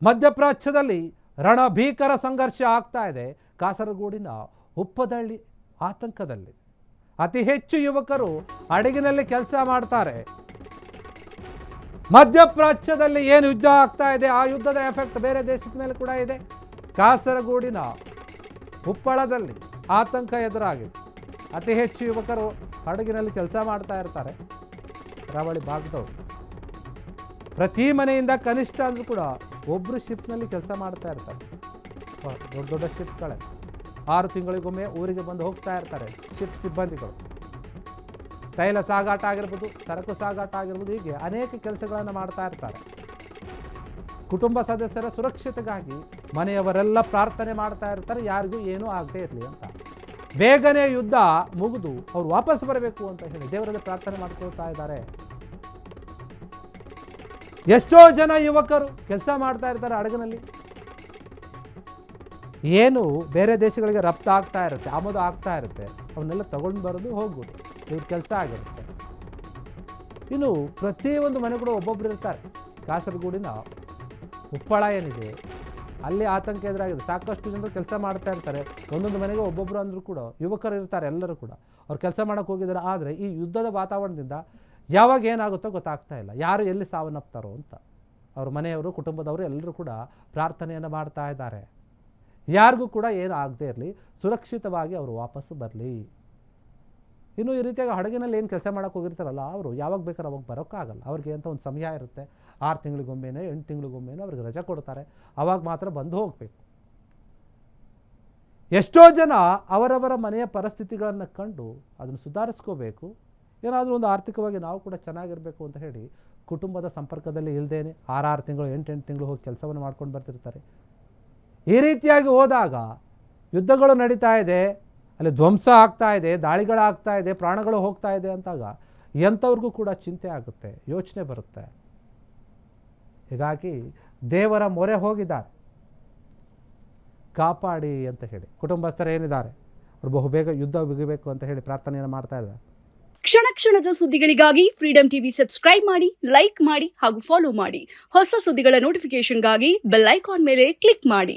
ಮಧ್ಯಪ್ರಾಚ್ಯದಲ್ಲಿ ರಣಭೀಕರ ಸಂಘರ್ಷ ಆಗ್ತಾ ಇದೆ. ಕಾಸರಗೋಡಿನ ಉಪ್ಪದಹಳ್ಳಿ ಆತಂಕದಲ್ಲಿ ಅತಿ ಹೆಚ್ಚು ಯುವಕರು ಹಡಗಿನಲ್ಲಿ ಕೆಲಸ ಮಾಡ್ತಾರೆ. ಮಧ್ಯಪ್ರಾಚ್ಯದಲ್ಲಿ ಏನು ಯುದ್ಧ ಆಗ್ತಾ ಇದೆ, ಆ ಯುದ್ಧದ ಎಫೆಕ್ಟ್ ಬೇರೆ ದೇಶದ ಮೇಲೆ ಕೂಡ ಇದೆ. ಕಾಸರಗೋಡಿನ ಉಪ್ಪಳದಲ್ಲಿ ಆತಂಕ ಎದುರಾಗಿದೆ. ಅತಿ ಹೆಚ್ಚು ಯುವಕರು ಹಡಗಿನಲ್ಲಿ ಕೆಲಸ ಮಾಡ್ತಾ ಇರ್ತಾರೆ. ಕರಾವಳಿ ಭಾಗದವರು ಪ್ರತಿ ಮನೆಯಿಂದ ಕನಿಷ್ಠ ಅಂದರೂ ಕೂಡ ಒಬ್ಬರು ಶಿಫ್ಟ್ನಲ್ಲಿ ಕೆಲಸ ಮಾಡ್ತಾ ಇರ್ತಾರೆ. ದೊಡ್ಡ ದೊಡ್ಡ ಶಿಫ್ಟ್ಗಳೇ 6 ತಿಂಗಳಿಗೊಮ್ಮೆ ಊರಿಗೆ ಬಂದು ಹೋಗ್ತಾ ಇರ್ತಾರೆ ಶಿಫ್ಟ್ ಸಿಬ್ಬಂದಿಗಳು. ತೈಲ ಸಾಗಾಟ ಆಗಿರ್ಬೋದು, ಸರಕು ಸಾಗಾಟ ಆಗಿರ್ಬೋದು, ಹೀಗೆ ಅನೇಕ ಕೆಲಸಗಳನ್ನು ಮಾಡ್ತಾ ಇರ್ತಾರೆ. ಕುಟುಂಬ ಸದಸ್ಯರ ಸುರಕ್ಷತೆಗಾಗಿ ಮನೆಯವರೆಲ್ಲ ಪ್ರಾರ್ಥನೆ ಮಾಡ್ತಾ ಇರ್ತಾರೆ, ಯಾರಿಗೂ ಏನೂ ಆಗದೆ ಇರಲಿ ಅಂತ. ಬೇಗನೆ ಯುದ್ಧ ಮುಗಿದು ಅವ್ರು ವಾಪಸ್ ಬರಬೇಕು ಅಂತ ಹೇಳಿ ದೇವರಲ್ಲಿ ಪ್ರಾರ್ಥನೆ ಮಾಡ್ಕೊಳ್ತಾ ಇದ್ದಾರೆ. ಎಷ್ಟೋ ಜನ ಯುವಕರು ಕೆಲಸ ಮಾಡ್ತಾ ಇರ್ತಾರೆ ಹಡಗಿನಲ್ಲಿ. ಏನು ಬೇರೆ ದೇಶಗಳಿಗೆ ರಫ್ತು ಆಗ್ತಾ ಇರುತ್ತೆ, ಆಮದು ಆಗ್ತಾ ಇರುತ್ತೆ, ಅವನ್ನೆಲ್ಲ ತಗೊಂಡು ಬರೋದು ಹೋಗೋದು ಇವ್ರ ಕೆಲಸ ಆಗಿರುತ್ತೆ. ಇನ್ನು ಪ್ರತಿಯೊಂದು ಮನೆ ಕೂಡ ಒಬ್ಬೊಬ್ಬರು ಇರ್ತಾರೆ. ಕಾಸರಗೋಡಿನ ಉಪ್ಪಳ ಏನಿದೆ ಅಲ್ಲಿ ಆತಂಕ ಎದುರಾಗಿದೆ. ಸಾಕಷ್ಟು ಜನರು ಕೆಲಸ ಮಾಡ್ತಾ ಇರ್ತಾರೆ. ಒಂದೊಂದು ಮನೆಗೆ ಒಬ್ಬೊಬ್ಬರು ಅಂದರೂ ಕೂಡ ಯುವಕರು ಇರ್ತಾರೆ. ಎಲ್ಲರೂ ಕೂಡ ಅವ್ರು ಕೆಲಸ ಮಾಡೋಕ್ಕೆ ಹೋಗಿದ್ದಾರೆ. ಆದರೆ ಈ ಯುದ್ಧದ ವಾತಾವರಣದಿಂದ ಯಾವಾಗ ಏನಾಗುತ್ತೋ ಗೊತ್ತಾಗ್ತಾ ಇಲ್ಲ, ಯಾರು ಎಲ್ಲಿ ಸಾವನ್ನಪ್ತಾರೋ ಅಂತ. ಅವ್ರ ಮನೆಯವರು, ಕುಟುಂಬದವರು ಎಲ್ಲರೂ ಕೂಡ ಪ್ರಾರ್ಥನೆಯನ್ನು ಮಾಡ್ತಾ ಇದ್ದಾರೆ. ಯಾರಿಗೂ ಕೂಡ ಏನು ಆಗದೆ ಇರಲಿ, ಸುರಕ್ಷಿತವಾಗಿ ಅವರು ವಾಪಸ್ಸು ಬರಲಿ. ಇನ್ನು ಈ ರೀತಿಯಾಗಿ ಹಡಗಿನಲ್ಲಿ ಏನು ಕೆಲಸ ಮಾಡೋಕ್ಕೆ ಹೋಗಿರ್ತಾರಲ್ಲ, ಅವರು ಯಾವಾಗ ಬೇಕಾದ್ರೆ ಅವಾಗ ಬರೋಕ್ಕಾಗಲ್ಲ. ಅವ್ರಿಗೆ ಅಂತ ಒಂದು ಸಮಯ ಇರುತ್ತೆ. 6 ತಿಂಗಳಿಗೊಮ್ಮೆನೇ 8 ತಿಂಗಳಿಗೊಮ್ಮೆನೇ ಅವ್ರಿಗೆ ರಜೆ ಕೊಡ್ತಾರೆ. ಅವಾಗ ಮಾತ್ರ ಬಂದು ಹೋಗಬೇಕು. ಎಷ್ಟೋ ಜನ ಅವರವರ ಮನೆಯ ಪರಿಸ್ಥಿತಿಗಳನ್ನು ಕಂಡು ಅದನ್ನು ಸುಧಾರಿಸ್ಕೋಬೇಕು, ಏನಾದರೂ ಒಂದು ಆರ್ಥಿಕವಾಗಿ ನಾವು ಕೂಡ ಚೆನ್ನಾಗಿರಬೇಕು ಅಂತ ಹೇಳಿ ಕುಟುಂಬದ ಸಂಪರ್ಕದಲ್ಲಿ ಇಲ್ಲದೇನೆ 6 ತಿಂಗಳು 8 ತಿಂಗಳು ಹೋಗಿ ಕೆಲಸವನ್ನು ಮಾಡ್ಕೊಂಡು ಬರ್ತಿರ್ತಾರೆ. ಈ ರೀತಿಯಾಗಿ ಹೋದಾಗ ಯುದ್ಧಗಳು ನಡೀತಾ ಇದೆ, ಅಲ್ಲಿ ಧ್ವಂಸ ಆಗ್ತಾ ಇದೆ, ದಾಳಿಗಳಾಗ್ತಾ ಇದೆ, ಪ್ರಾಣಗಳು ಹೋಗ್ತಾ ಇದೆ ಅಂತಾಗ ಎಂಥವ್ರಿಗೂ ಕೂಡ ಚಿಂತೆ ಆಗುತ್ತೆ, ಯೋಚನೆ ಬರುತ್ತೆ. ಹೀಗಾಗಿ ದೇವರ ಮೊರೆ ಹೋಗಿದ್ದಾರೆ, ಕಾಪಾಡಿ ಅಂತ ಹೇಳಿ. ಕುಟುಂಬಸ್ಥರು ಏನಿದ್ದಾರೆ ಅವರು ಬಹುಬೇಗ ಯುದ್ಧ ಮುಗಿಬೇಕು ಅಂತ ಹೇಳಿ ಪ್ರಾರ್ಥನೆಯನ್ನು ಮಾಡ್ತಾ ಇದ್ದಾರೆ. ಕ್ಷಣ ಕ್ಷಣದ ಸುದ್ದಿಗಳಿಗಾಗಿ ಫ್ರೀಡಂ ಟಿವಿ ಸಬ್ಸ್ಕ್ರೈಬ್ ಮಾಡಿ, ಲೈಕ್ ಮಾಡಿ ಹಾಗೂ ಫಾಲೋ ಮಾಡಿ. ಹೊಸ ಸುದ್ದಿಗಳ ನೋಟಿಫಿಕೇಶನ್ಗಾಗಿ ಬೆಲ್ ಐಕಾನ್ ಮೇಲೆ ಕ್ಲಿಕ್ ಮಾಡಿ.